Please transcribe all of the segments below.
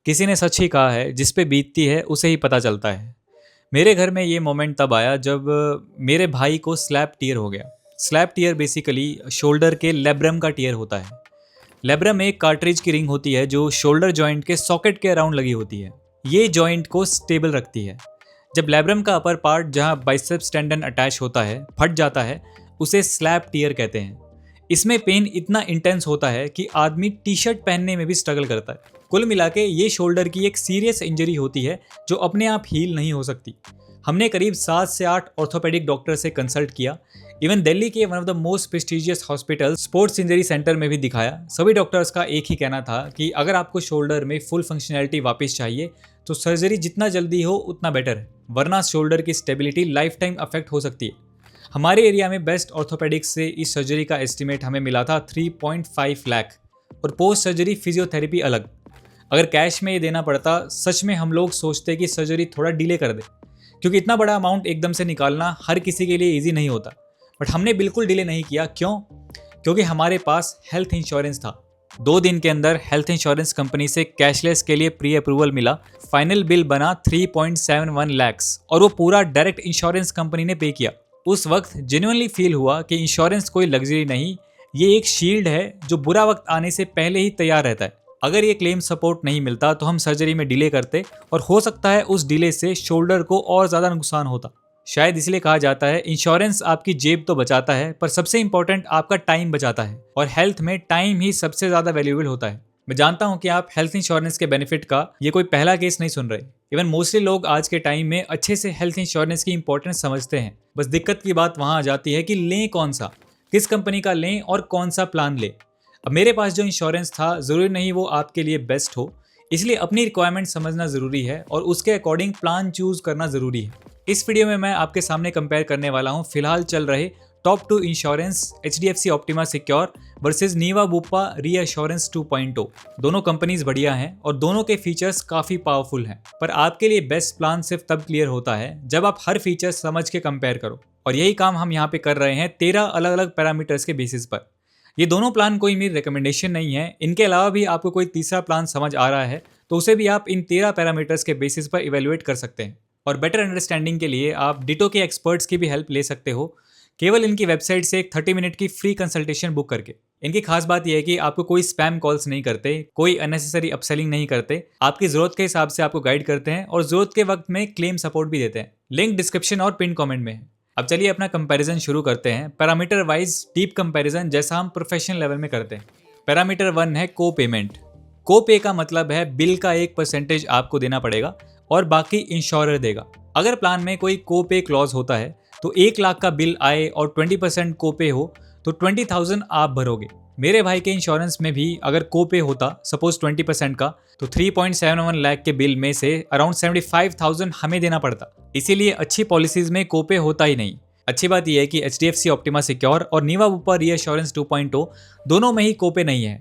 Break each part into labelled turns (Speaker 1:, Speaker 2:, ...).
Speaker 1: किसी ने सच ही कहा है, जिस पे बीतती है उसे ही पता चलता है। मेरे घर में ये मोमेंट तब आया जब मेरे भाई को स्लैप टीयर हो गया। स्लैप टीयर बेसिकली शोल्डर के लेब्रम का टीयर होता है। लेब्रम एक कार्ट्रिज की रिंग होती है जो शोल्डर जॉइंट के सॉकेट के अराउंड लगी होती है। ये जॉइंट को स्टेबल रखती है। जब लेब्रम का अपर पार्ट जहाँ बाइसेप्स टेंडन अटैच होता है फट जाता है, उसे स्लैप टीयर कहते हैं। इसमें पेन इतना इंटेंस होता है कि आदमी टी शर्ट पहनने में भी स्ट्रगल करता है। कुल मिला के ये शोल्डर की एक सीरियस इंजरी होती है जो अपने आप हील नहीं हो सकती। हमने करीब 7 से 8 ऑर्थोपेडिक डॉक्टर से कंसल्ट किया। इवन दिल्ली के one of the most prestigious hospital sports injury centre में भी दिखाया। सभी डॉक्टर्स का एक ही कहना था कि अगर आपको शोल्डर में फुल फंक्शनैलिटी वापस चाहिए तो सर्जरी जितना जल्दी हो उतना बेटर है, वरना शोल्डर की स्टेबिलिटी लाइफ टाइम अफेक्ट हो सकती है। हमारे एरिया में बेस्ट ऑर्थोपेडिक्स से इस सर्जरी का एस्टिमेट हमें मिला था 3.5 लाख, और पोस्ट सर्जरी फिजियोथेरेपी अलग। अगर कैश में ये देना पड़ता, सच में हम लोग सोचते कि सर्जरी थोड़ा डिले कर दे, क्योंकि इतना बड़ा अमाउंट एकदम से निकालना हर किसी के लिए ईजी नहीं होता। बट हमने बिल्कुल डिले नहीं किया। क्यों? क्योंकि हमारे पास हेल्थ इंश्योरेंस था। 2 दिन के अंदर हेल्थ इंश्योरेंस कंपनी से कैशलेस के लिए प्री अप्रूवल मिला। फाइनल बिल बना 3.71 लैक्स, और वो पूरा डायरेक्ट इंश्योरेंस कंपनी ने पे किया। उस वक्त जेन्युइनली फील हुआ कि इंश्योरेंस कोई लग्जरी नहीं, ये एक शील्ड है जो बुरा वक्त आने से पहले ही तैयार रहता है। अगर ये क्लेम सपोर्ट नहीं मिलता तो हम सर्जरी में डिले करते, और हो सकता है उस डिले से शोल्डर को और ज़्यादा नुकसान होता। शायद इसलिए कहा जाता है इंश्योरेंस आपकी जेब तो बचाता है, पर सबसे इंपॉर्टेंट आपका टाइम बचाता है, और हेल्थ में टाइम ही सबसे ज़्यादा वैल्यूएबल होता है। मैं जानता हूं कि आप हेल्थ इंश्योरेंस के बेनिफिट का ये कोई पहला केस नहीं सुन रहे। इवन मोस्टली लोग आज के टाइम में अच्छे से हेल्थ इंश्योरेंस की इंपॉर्टेंस समझते हैं। बस दिक्कत की बात वहां आ जाती है कि लें कौन सा, किस कंपनी का लें और कौन सा प्लान लें। अब मेरे पास जो इंश्योरेंस था ज़रूरी नहीं वो आपके लिए बेस्ट हो, इसलिए अपनी रिक्वायरमेंट समझना ज़रूरी है और उसके अकॉर्डिंग प्लान चूज करना ज़रूरी है। इस वीडियो में मैं आपके सामने कंपेयर करने वाला हूँ फिलहाल चल रहे top 2 insurance HDFC Optima Secure versus Niva Bupa reassurance 2.0। दोनों कंपनीज बढ़िया हैं और दोनों के फीचर्स काफ़ी पावरफुल हैं, पर आपके लिए बेस्ट प्लान सिर्फ तब क्लियर होता है जब आप हर फीचर समझ के कंपेयर करो, और यही काम हम यहाँ पे कर रहे हैं 13 अलग अलग पैरामीटर्स के बेसिस पर। ये दोनों प्लान कोई मेरी रिकमेंडेशन नहीं है। इनके अलावा भी आपको कोई तीसरा प्लान समझ आ रहा है तो उसे भी आप इन 13 पैरामीटर्स के बेसिस पर इवेल्युएट कर सकते हैं। और बेटर अंडरस्टैंडिंग के लिए आप डिटो के एक्सपर्ट्स की भी हेल्प ले सकते हो, केवल इनकी वेबसाइट से एक 30 मिनट की फ्री कंसल्टेशन बुक करके। इनकी खास बात यह है कि आपको कोई स्पैम कॉल्स नहीं करते, कोई अननेसेसरी अपसेलिंग नहीं करते, आपकी जरूरत के हिसाब से आपको गाइड करते हैं और जरूरत के वक्त में क्लेम सपोर्ट भी देते हैं। लिंक डिस्क्रिप्शन और पिन कमेंट में है। अब चलिए अपना कंपैरिजन शुरू करते हैं। पैरामीटर वाइज डीप कंपैरिजन जैसा हम प्रोफेशनल लेवल में करते हैं। पैरामीटर 1 है को पेमेंट। को पे का मतलब है बिल का एक परसेंटेज आपको देना पड़ेगा और बाकी इंश्योरर देगा। अगर प्लान में कोई को पे क्लॉज होता है तो 1 लाख का बिल आए और 20% को पे हो तो 20,000 आप भरोगे। मेरे भाई के इंश्योरेंस में भी अगर को पे होता सपोज 20% का, तो 3.71 लाख के बिल में से अराउंड 75,000 हमें देना पड़ता। इसीलिए अच्छी पॉलिसीज में को पे होता ही नहीं। अच्छी बात यह है कि HDFC ऑप्टिमा सिक्योर और नीवा बुप्पा रीअश्योरेंस 2.0 दोनों में ही को पे नहीं है,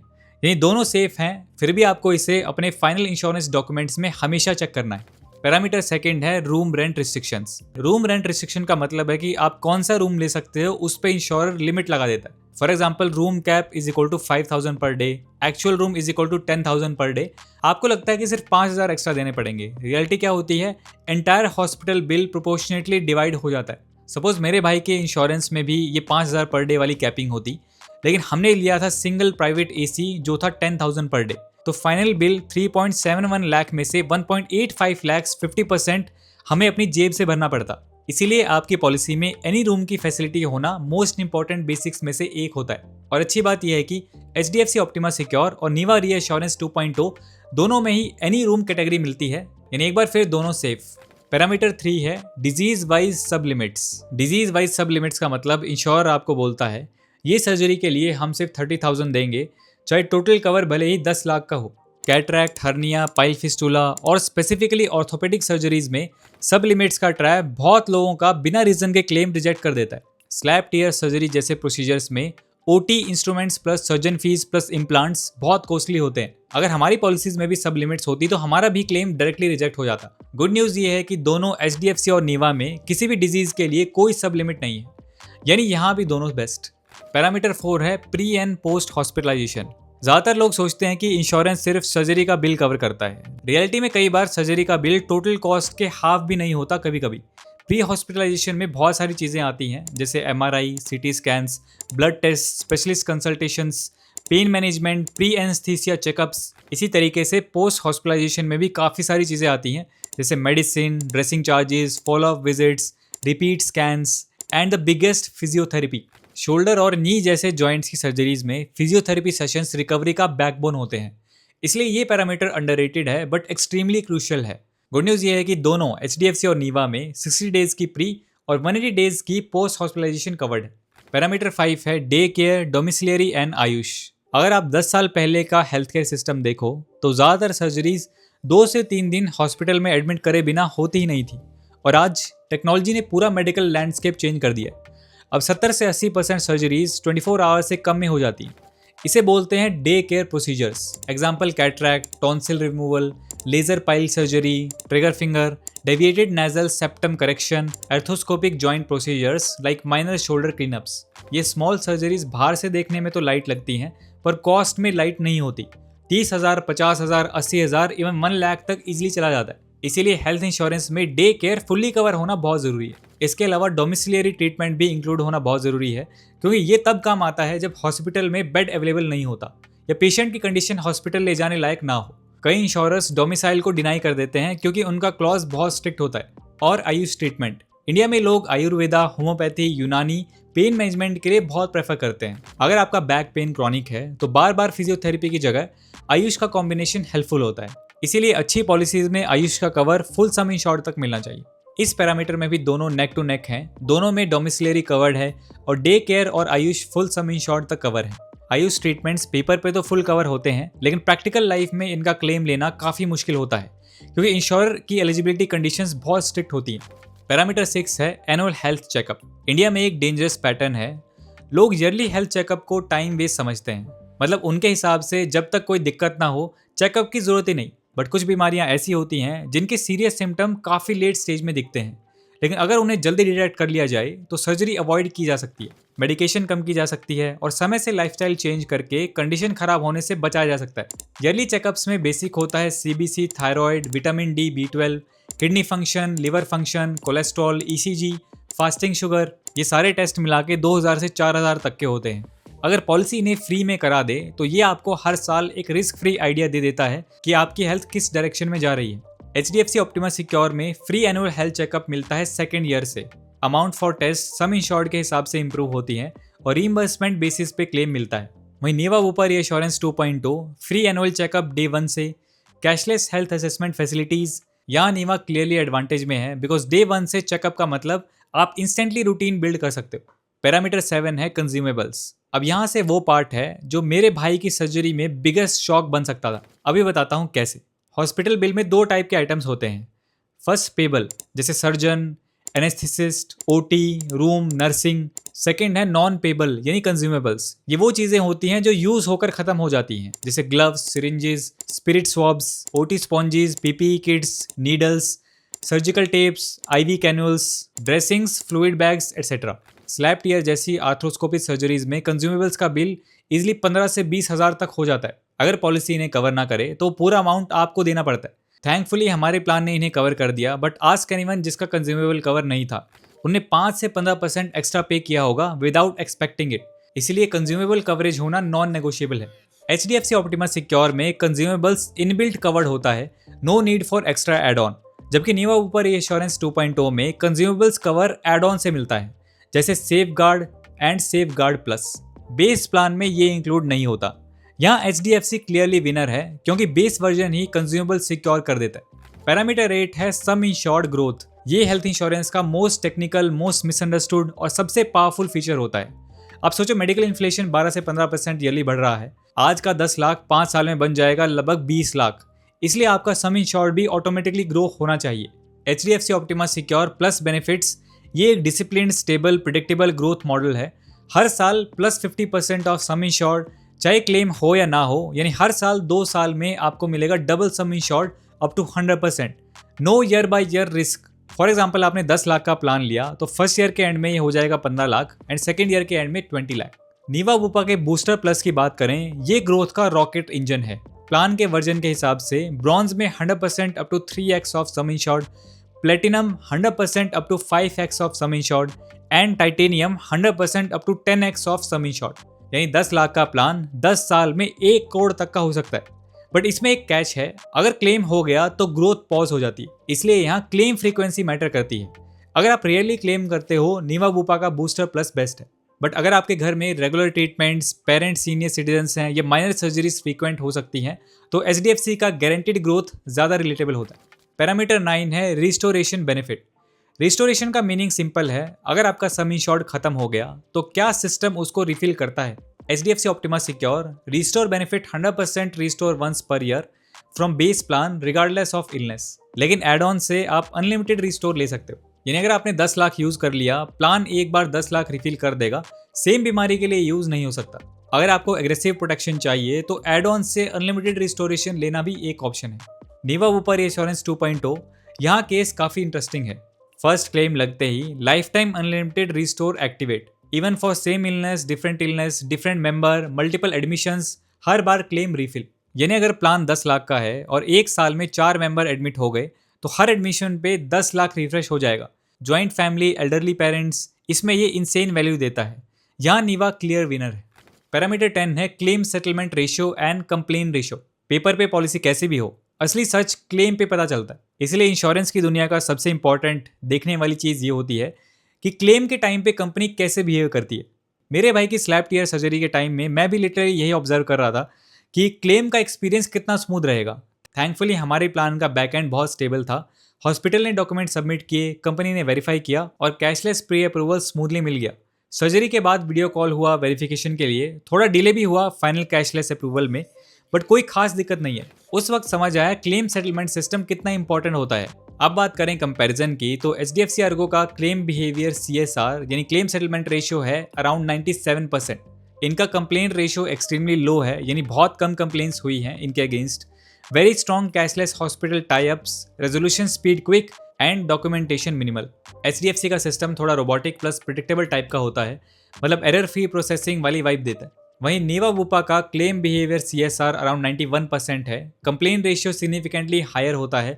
Speaker 1: यानी दोनों सेफ हैं। फिर भी आपको इसे अपने फाइनल इंश्योरेंस डॉक्यूमेंट्स में हमेशा चेक करना है। पैरामीटर 2 है room rent restrictions. Room rent restriction का मतलब है कि आप कौन सा रूम ले सकते हो उस पे इंश्योरर लिमिट लगा देता है। For example room cap is equal to 5,000 per day, actual room is equal to 10,000 per day. आपको लगता है कि सिर्फ 5,000 एक्स्ट्रा देने पड़ेंगे। रियलिटी क्या होती है, entire hospital bill proportionately divide हो जाता है। सपोज मेरे भाई के इंश्योरेंस में भी ये 5,000 पर डे वाली कैपिंग होती, लेकिन हमने लिया था सिंगल प्राइवेट AC जो था 10,000 पर डे, तो फाइनल बिल 3.71 लाख में से 1.85 लाख 50% हमें अपनी जेब से भरना पड़ता। इसीलिए आपकी पॉलिसी में एनी रूम की फैसिलिटी होना मोस्ट इंपॉर्टेंट बेसिक्स में से एक होता है। और अच्छी बात यह है कि HDFC ऑप्टिमा सिक्योर और नीवा रीअश्योरेंस 2.0 दोनों में ही एनी रूम कैटेगरी मिलती है, यानी एक बार फिर दोनों सेफ। पैरामीटर 3 है डिजीज वाइज सब लिमिट्स। डिजीज वाइज सब लिमिट्स का मतलब इंश्योर आपको बोलता है ये सर्जरी के लिए हम सिर्फ 30,000 देंगे, चाहे टोटल कवर भले ही 10 लाख का हो। कैटरैक्ट, हर्निया, पाइल फिस्टुला और स्पेसिफिकली ऑर्थोपेडिक सर्जरीज में सब लिमिट्स का ट्रैप बहुत लोगों का बिना रीजन के क्लेम रिजेक्ट कर देता है। स्लैप टीयर सर्जरी जैसे प्रोसीजर्स में OT instruments plus surgeon fees plus implants बहुत कॉस्टली होते हैं। अगर हमारी पॉलिसीज में भी सब लिमिट्स होती तो हमारा भी क्लेम डायरेक्टली रिजेक्ट हो जाता। गुड न्यूज़ ये है कि दोनों HDFC और नीवा में किसी भी डिजीज के लिए कोई सब लिमिट नहीं है, यानी यहाँ भी दोनों बेस्ट। पैरामीटर 4 है प्री एंड पोस्ट हॉस्पिटलाइजेशन। ज़्यादातर लोग सोचते हैं कि इंश्योरेंस सिर्फ सर्जरी का बिल कवर करता है। रियलिटी में कई बार सर्जरी का बिल टोटल कॉस्ट के हाफ भी नहीं होता। कभी कभी प्री हॉस्पिटलाइजेशन में बहुत सारी चीज़ें आती हैं, जैसे MRI, CT scans, blood test, specialist consultations, pain management, pre anaesthesia checkups. इसी तरीके से पोस्ट हॉस्पिटलाइजेशन में भी काफ़ी सारी चीज़ें आती हैं, जैसे medicine, dressing charges, follow up visits, repeat scans and the biggest physiotherapy. Shoulder और नी जैसे जॉइंट्स की सर्जरीज में फिजियोथेरेपी सेशंस रिकवरी का बैकबोन होते हैं। इसलिए ये पैरामीटर अंडररेटेड है बट एक्सट्रीमली क्रूशियल है। गुड न्यूज़ ये है कि दोनों HDFC और नीवा में 60 डेज की प्री और 180 डेज की पोस्ट हॉस्पिटलाइजेशन कवर्ड है। पैरामीटर 5 है डे केयर, डोमिसिलियरी एंड आयुष। अगर आप 10 साल पहले का हेल्थ केयर सिस्टम देखो तो ज़्यादातर सर्जरीज 2 से 3 दिन हॉस्पिटल में एडमिट करे बिना होती ही नहीं थी, और आज टेक्नोलॉजी ने पूरा मेडिकल लैंडस्केप चेंज कर दिया। अब 70 से 80% सर्जरीज 24 आवर्स से कम में हो जाती हैं। इसे बोलते हैं day care procedures. Example cataract, tonsil removal, laser pile surgery, trigger finger, deviated nasal septum correction, arthroscopic joint procedures like minor shoulder cleanups. ये स्मॉल सर्जरीज बाहर से देखने में तो लाइट लगती हैं, पर कॉस्ट में लाइट नहीं होती। 30,000, 50,000, 80,000, इवन 1 लाख तक इजीली चला जाता है। इसीलिए हेल्थ इंश्योरेंस में डे केयर फुल्ली कवर होना बहुत ज़रूरी है। इसके अलावा डोमिसिलियरी ट्रीटमेंट भी इंक्लूड होना बहुत ज़रूरी है, क्योंकि ये तब काम आता है जब हॉस्पिटल में बेड अवेलेबल नहीं होता या पेशेंट की कंडीशन हॉस्पिटल ले जाने लायक ना हो। कई इंश्योरर्स डोमिसाइल को डिनाई कर देते हैं क्योंकि उनका क्लॉज बहुत स्ट्रिक्ट होता है। और आयुष ट्रीटमेंट, इंडिया में लोग आयुर्वेदा, होम्योपैथी, यूनानी पेन मैनेजमेंट के लिए बहुत प्रेफर करते हैं। अगर आपका बैक पेन क्रॉनिक है तो बार बार फिजियोथेरेपी की जगह आयुष का कॉम्बिनेशन हेल्पफुल होता है। इसीलिए अच्छी पॉलिसीज में आयुष का कवर फुल सम इंश्योर्ड तक मिलना चाहिए। इस पैरामीटर में भी दोनों नेक टू नेक हैं, दोनों में डोमिसिलियरी कवर्ड है और डे केयर और आयुष फुल सम इंश्योर्ड तक कवर है। आयुष ट्रीटमेंट्स पेपर पे तो फुल कवर होते हैं, लेकिन प्रैक्टिकल लाइफ में इनका क्लेम लेना काफ़ी मुश्किल होता है, क्योंकि इंश्योरर की एलिजिबिलिटी कंडीशंस बहुत स्ट्रिक्ट होती हैं। पैरामीटर 6 है एनुअल हेल्थ चेकअप। इंडिया में एक डेंजरस पैटर्न है, लोग ईयरली हेल्थ चेकअप को टाइम वेस्ट समझते हैं। मतलब उनके हिसाब से जब तक कोई दिक्कत ना हो चेकअप की जरूरत ही नहीं। बट कुछ बीमारियां ऐसी होती हैं जिनके सीरियस सिम्टम काफ़ी लेट स्टेज में दिखते हैं, लेकिन अगर उन्हें जल्दी डिटेक्ट कर लिया जाए तो सर्जरी अवॉइड की जा सकती है, मेडिकेशन कम की जा सकती है और समय से लाइफस्टाइल चेंज करके कंडीशन खराब होने से बचाया जा सकता है। ईयरली चेकअप्स में बेसिक होता है CBC, thyroid, vitamin D, B12, kidney function, liver function, cholesterol, ECG, fasting sugar. ये सारे टेस्ट मिला के 2000 से 4000 तक के होते हैं। अगर पॉलिसी इन्हें फ्री में करा दे तो ये आपको हर साल एक रिस्क फ्री आइडिया दे देता है कि आपकी हेल्थ किस डायरेक्शन में जा रही है। HDFC ऑप्टिमा सिक्योर में फ्री एनुअल हेल्थ चेकअप मिलता है सेकेंड ईयर से। Amount for test sum insured के हिसाब से इंप्रूव होती है और रीइंबर्समेंट बेसिस पे क्लेम मिलता है। वहीं नीवा ऊपर assurance 2.0 free annual checkup day 1 से, कैशलेस हेल्थ असेसमेंट फैसिलिटीज। यहाँ नीवा क्लियरली एडवांटेज में है, बिकॉज डे 1 से चेकअप का मतलब आप इंस्टेंटली रूटीन बिल्ड कर सकते हो। पैरामीटर 7 है कंज्यूमेबल्स। अब यहाँ से वो पार्ट है जो मेरे भाई की सर्जरी में बिगेस्ट शॉक बन सकता था। अभी बताता हूँ कैसे। हॉस्पिटल बिल में 2 टाइप के आइटम्स होते हैं। फर्स्ट पेबल, जैसे surgeon, anaesthetist, OT, room, nursing. Second है नॉन पेबल यानी कंज्यूमेबल्स। ये वो चीज़ें होती हैं जो यूज़ होकर ख़त्म हो जाती हैं, जैसे gloves, syringes, spirit swabs, OT sponges, PPE kits, needles, surgical tapes, IV cannulas, dressings, fluid bags etcetera. Slap tear जैसी आर्थ्रोस्कोपिक सर्जरीज में कंज्यूमेबल्स का बिल इजीली 15 से 20 हज़ार तक हो जाता है। अगर पॉलिसी इन्हें कवर ना करे तो पूरा अमाउंट आपको देना पड़ता है। थैंकफुली हमारे प्लान ने इन्हें कवर कर दिया, बट आस्क एनीवन जिसका कंज्यूमेबल कवर नहीं था, उन्हें 5 से 15% एक्स्ट्रा पे किया होगा विदाउट एक्सपेक्टिंग इट। इसीलिए कंज्यूमेबल कवरेज होना नॉन नेगोशिएबल है। HDFC ऑप्टिमा सिक्योर में कंज्यूमेबल्स इनबिल्ट कवर्ड होता है, no need for extra add on. जबकि नीवा ऊपर एश्योरेंस 2.0 में कंज्यूमेबल्स कवर एड ऑन से मिलता है, जैसे safe guard and safeguard plus. Base plan में ये इंक्लूड नहीं होता। यहाँ HDFC क्लियरली विनर है, क्योंकि बेस वर्जन ही कंज्यूमेबल सिक्योर कर देता है। पैरामीटर 8 है सम इंश्योर्ड ग्रोथ। ये हेल्थ इंश्योरेंस का मोस्ट टेक्निकल, मोस्ट मिसअंडरस्टूड और सबसे पावरफुल फीचर होता है। आप सोचो, मेडिकल इन्फ्लेशन 12 से 15% ईयरली बढ़ रहा है। आज का 10 लाख 5 साल में बन जाएगा लगभग 20 लाख। इसलिए आपका सम इंश्योर्ड भी ऑटोमेटिकली ग्रो होना चाहिए। HDFC Optima secure plus benefits, ये एक discipline, stable, predictable growth model है। हर साल प्लस 50% ऑफ सम इंश्योर्ड, चाहे क्लेम हो या ना हो, यानी हर साल 2 साल में आपको मिलेगा double sum insured up to 100%। No year by year risk. For example, आपने 10 लाख का प्लान लिया तो फर्स्ट ईयर के एंड में ये हो जाएगा 15 लाख एंड सेकेंड ईयर के एंड में 20 लाख। नीवा वूपा के बूस्टर प्लस की बात करें, ये ग्रोथ का रॉकेट इंजन है। प्लान के वर्जन के हिसाब से ब्रॉन्ज में 100% up to 3x of sum insured, platinum 100% up to 5x of sum insured and titanium 100% up to 10x of sum insured. यानी 10 लाख का प्लान 10 साल में 1 करोड़ तक का हो सकता है। बट इसमें एक कैच है, अगर क्लेम हो गया तो ग्रोथ पॉज हो जाती है, इसलिए यहाँ क्लेम फ्रीक्वेंसी मैटर करती है। अगर आप रियली क्लेम करते हो, नीवा वूपा का बूस्टर प्लस बेस्ट है। बट अगर आपके घर में regular treatments, parents senior citizens हैं या माइनर सर्जरीज फ्रीक्वेंट हो सकती हैं, तो HDFC का गारंटीड ग्रोथ ज़्यादा रिलेटेबल होता है। पैरामीटर 9 है रिस्टोरेशन बेनिफिट। रिस्टोरेशन का मीनिंग सिंपल है, अगर आपका सम इंश्योर्ड खत्म हो गया तो क्या सिस्टम उसको रिफिल करता है। HDFC Optima Secure restore benefit 100% restore once per year from base plan regardless of illness. लेकिन एड ऑन से आप अनलिमिटेड रिस्टोर ले सकते हो। यानी अगर आपने 10 लाख यूज कर लिया, प्लान एक बार 10 लाख रिफिल कर देगा, सेम बीमारी के लिए यूज नहीं हो सकता। अगर आपको एग्रेसिव प्रोटेक्शन चाहिए तो एड ऑन से अनलिमिटेड रिस्टोरेशन लेना भी एक ऑप्शन है। नीवा वूपा रिएश्योरेंस 2.0, यहाँ केस काफी इंटरेस्टिंग है। फर्स्ट क्लेम लगते ही lifetime unlimited restore activate, even for same illness, different member, multiple admissions, हर बार क्लेम रिफिल। यानी अगर प्लान 10 लाख का है और एक साल में 4 मेंबर एडमिट हो गए तो हर एडमिशन पे 10 लाख रिफ्रेश हो जाएगा। ज्वाइंट फैमिली, एल्डरली पेरेंट्स, इसमें ये इंसेन वैल्यू देता है। यहाँ नीवा क्लियर विनर है। पैरामीटर 10 है claim settlement ratio and complain ratio. Paper पे पॉलिसी कैसी भी हो, असली सच क्लेम पे पता चलता है। इसलिए इंश्योरेंस की दुनिया का सबसे इंपॉर्टेंट देखने वाली चीज़ ये होती है कि क्लेम के टाइम पे कंपनी कैसे बिहेव करती है। मेरे भाई की स्लैप टीयर सर्जरी के टाइम में मैं भी लिटरली यही ऑब्जर्व कर रहा था कि क्लेम का एक्सपीरियंस कितना स्मूथ रहेगा। थैंकफुली हमारे प्लान का बैकएंड बहुत स्टेबल था। हॉस्पिटल ने डॉक्यूमेंट सबमिट किए, कंपनी ने वेरीफाई किया और कैशलेस प्री अप्रूवल स्मूथली मिल गया। सर्जरी के बाद वीडियो कॉल हुआ वेरिफिकेशन के लिए, थोड़ा डिले भी हुआ फाइनल कैशलेस अप्रूवल में, बट कोई खास दिक्कत नहीं है। उस वक्त समझ आया क्लेम सेटलमेंट सिस्टम कितना इंपॉर्टेंट होता है। अब बात करें कंपैरिजन की, तो HDFC अर्गो का क्लेम बिहेवियर CSR यानी क्लेम सेटलमेंट रेशियो है अराउंड 97%। इनका कंप्लेंट रेशियो एक्सट्रीमली लो है, यानी बहुत कम कंप्लेंट्स हुई हैं इनके against. Very strong cashless hospital tie ups, resolution speed quick and documentation minimal. HDFC का सिस्टम थोड़ा रोबोटिक प्लस प्रिडिक्टेबल टाइप का होता है, मतलब एरर फ्री प्रोसेसिंग वाली वाइब देता है। वहीं नीवा वूपा का क्लेम बिहेवियर CSR अराउंड 91% है। कंप्लेन रेशियो सिग्निफिकेंटली हायर होता है।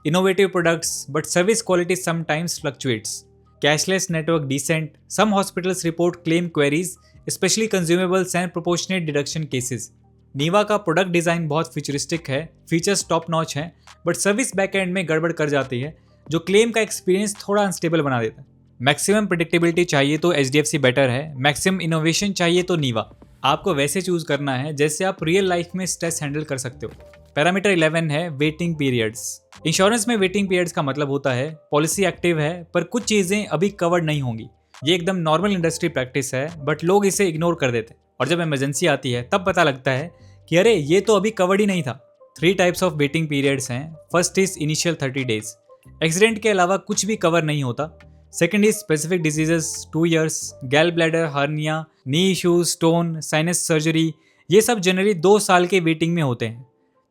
Speaker 1: Innovative products but service quality sometimes fluctuates. Cashless network decent, some hospitals report claim queries specially consumables and proportionate deduction cases. Niva का product design बहुत futuristic है, features top notch हैं, but service backend में गड़बड़ कर जाती है जो क्लेम का एक्सपीरियंस थोड़ा अनस्टेबल बना देता है। मैक्सिमम प्रिडिक्टेबिलिटी चाहिए तो HDFC बेटर है, मैक्सिमम इनोवेशन चाहिए तो नीवा। आपको वैसे चूज करना है जैसे आप रियल लाइफ में स्ट्रेस हैंडल कर सकते हो। पैरामीटर 11 है वेटिंग पीरियड्स। इंश्योरेंस में वेटिंग पीरियड्स का मतलब होता है पॉलिसी एक्टिव है पर कुछ चीज़ें अभी कवर्ड नहीं होंगी। ये एकदम नॉर्मल इंडस्ट्री प्रैक्टिस है, बट लोग इसे इग्नोर कर देते हैं और जब इमरजेंसी आती है तब पता लगता है कि अरे ये तो अभी कवर्ड ही नहीं था। 3 टाइप्स ऑफ वेटिंग पीरियड्स हैं। First is initial 30 days, accident के अलावा कुछ भी कवर नहीं होता। Second is specific diseases 2 years, गैल ब्लैडर, हार्निया, नी इश्यूज, स्टोन, साइनस सर्जरी, ये सब जनरली 2 साल के वेटिंग में होते हैं।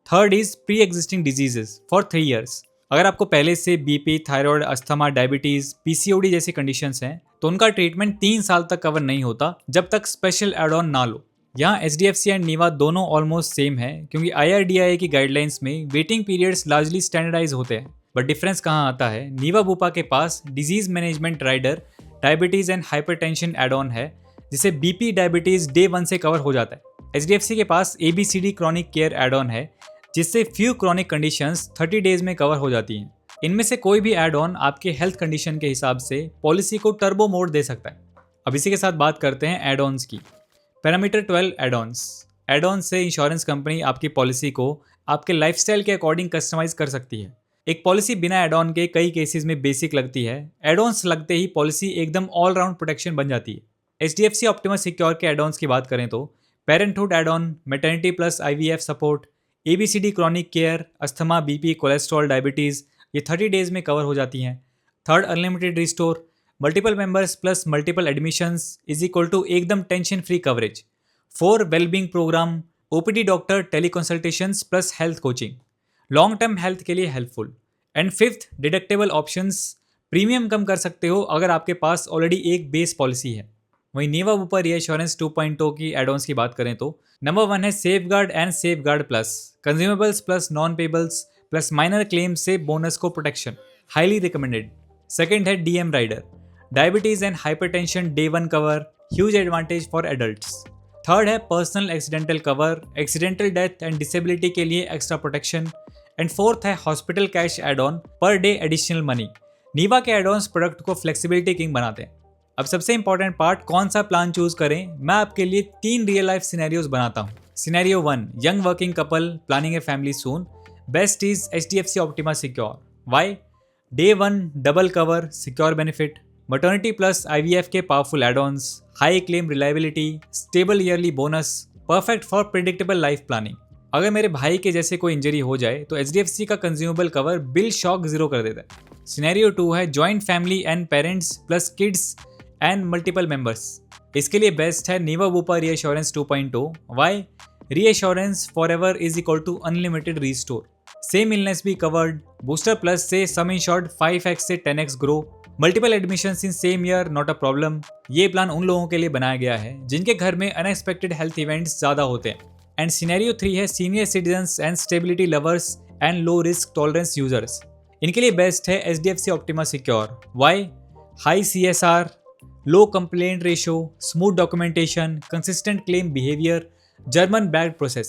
Speaker 1: Third is pre existing diseases for 3 years। अगर आपको पहले से BP, thyroid, asthma, diabetes, PCOD जैसी कंडीशंस हैं तो उनका ट्रीटमेंट 3 साल तक कवर नहीं होता जब तक स्पेशल एड ऑन ना लो। यहाँ HDFC एंड नीवा दोनों ऑलमोस्ट सेम है क्योंकि IRDAI की गाइडलाइंस में वेटिंग पीरियड्स लार्जली स्टैंडर्डाइज होते हैं। बट डिफरेंस कहाँ आता है, नीवा वूपा के पास disease management rider, diabetes and hypertension add on है जिसे BP डायबिटीज डे 1 से कवर हो जाता है। HDFC के पास ABCD chronic care add on है जिससे फ्यू क्रॉनिक कंडीशंस 30 डेज में कवर हो जाती हैं। इनमें से कोई भी एड ऑन आपके हेल्थ कंडीशन के हिसाब से पॉलिसी को टर्बो मोड दे सकता है। अब इसी के साथ बात करते हैं एड ऑन्स की। Parameter 12 add ons. Add on से इंश्योरेंस कंपनी आपकी पॉलिसी को आपके लाइफस्टाइल के अकॉर्डिंग कस्टमाइज कर सकती है। एक पॉलिसी बिना एड ऑन के कई केसेस में बेसिक लगती है, एड ऑन्स लगते ही पॉलिसी एकदम ऑल राउंड प्रोटेक्शन बन जाती है। HDFC ऑप्टिमा सिक्योर के एड ऑन्स की बात करें तो parenthood add on, maternity plus IVF support, ABCD chronic care, asthma, BP, cholesterol, diabetes, ये 30 डेज में कवर हो जाती हैं। Third unlimited restore, multiple members plus multiple admissions is equal to एकदम tension free coverage. 4 wellbeing program, OPD doctor, teleconsultations plus health coaching, long term health के लिए helpful. And fifth deductible options, premium कम कर सकते हो अगर आपके पास ऑलरेडी एक बेस पॉलिसी है। वहीं नीवा बुपा रीएश्योरेंस 2.0 की एडॉन्स की बात करें तो नंबर 1 है safeguard and safeguard plus, consumables plus non payables plus minor claim से बोनस को प्रोटेक्शन, हाईली रिकमेंडेड। सेकंड है DM rider, diabetes and hypertension day 1 cover, huge advantage for adults. Third है personal accidental cover, accidental death and disability के लिए extra protection. And fourth है hospital cash add on, per day additional money. Niva के add ons product को flexibility king बनाते हैं। अब सबसे इंपॉर्टेंट पार्ट, कौन सा प्लान चूज करें, मैं आपके लिए 3 रियल लाइफ सिनेरियोज बनाता हूँ। Scenario 1, young working couple planning a family soon, best is HDFC Optima Secure। Why? Day 1 double cover, secure benefit, maternity plus IVF के powerful add ons, high claim reliability, stable yearly bonus, perfect for predictable life planning. अगर मेरे भाई के जैसे कोई injury हो जाए तो HDFC का कंज्यूमेबल कवर बिल शॉक 0 कर देता है। सिनेरियो 2 है joint family and parents plus kids and multiple members. इसके लिए बेस्ट है Niva Bupa reassurance 2.0। Why? Reassurance forever is equal to unlimited restore, same illness भी कवर्ड, बूस्टर प्लस से sum insured 5x से 10x grow, multiple admissions in same year not a problem. ये plan उन लोगों के लिए बनाया गया है जिनके घर में अनएक्सपेक्टेड हेल्थ इवेंट्स ज़्यादा होते हैं। एंड सिनेरियो 3 है senior citizens and stability lovers and low risk tolerance users. इनके लिए बेस्ट है HDFC Optima Secure। Why? High CSR, low complaint ratio, smooth documentation, consistent claim behaviour, German backed process.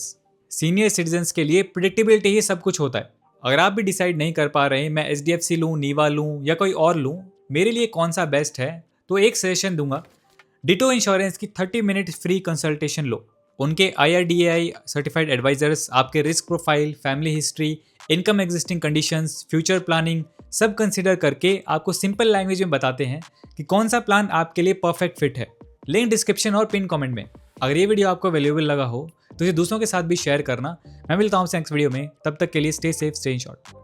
Speaker 1: Senior citizens के लिए predictability ही सब कुछ होता है। अगर आप भी डिसाइड नहीं कर पा रहे मैं HDFC लूँ, नीवा लूँ या कोई और लूँ, मेरे लिए कौन सा बेस्ट है, तो एक सजेशन दूंगा, डिटो इंश्योरेंस की 30 मिनट फ्री कंसल्टेशन लो। उनके IRDAI सर्टिफाइड एडवाइजर्स आपके risk profile, family history, income existing conditions, future planning सब कंसिडर करके आपको सिंपल लैंग्वेज में बताते हैं कि कौन सा प्लान आपके लिए परफेक्ट फिट है। लिंक डिस्क्रिप्शन और पिन कमेंट में। अगर ये वीडियो आपको वैल्यूएबल लगा हो तो इसे दूसरों के साथ भी शेयर करना। मैं मिलता हूँ नेक्स्ट वीडियो में, तब तक के लिए stay safe, stay in short.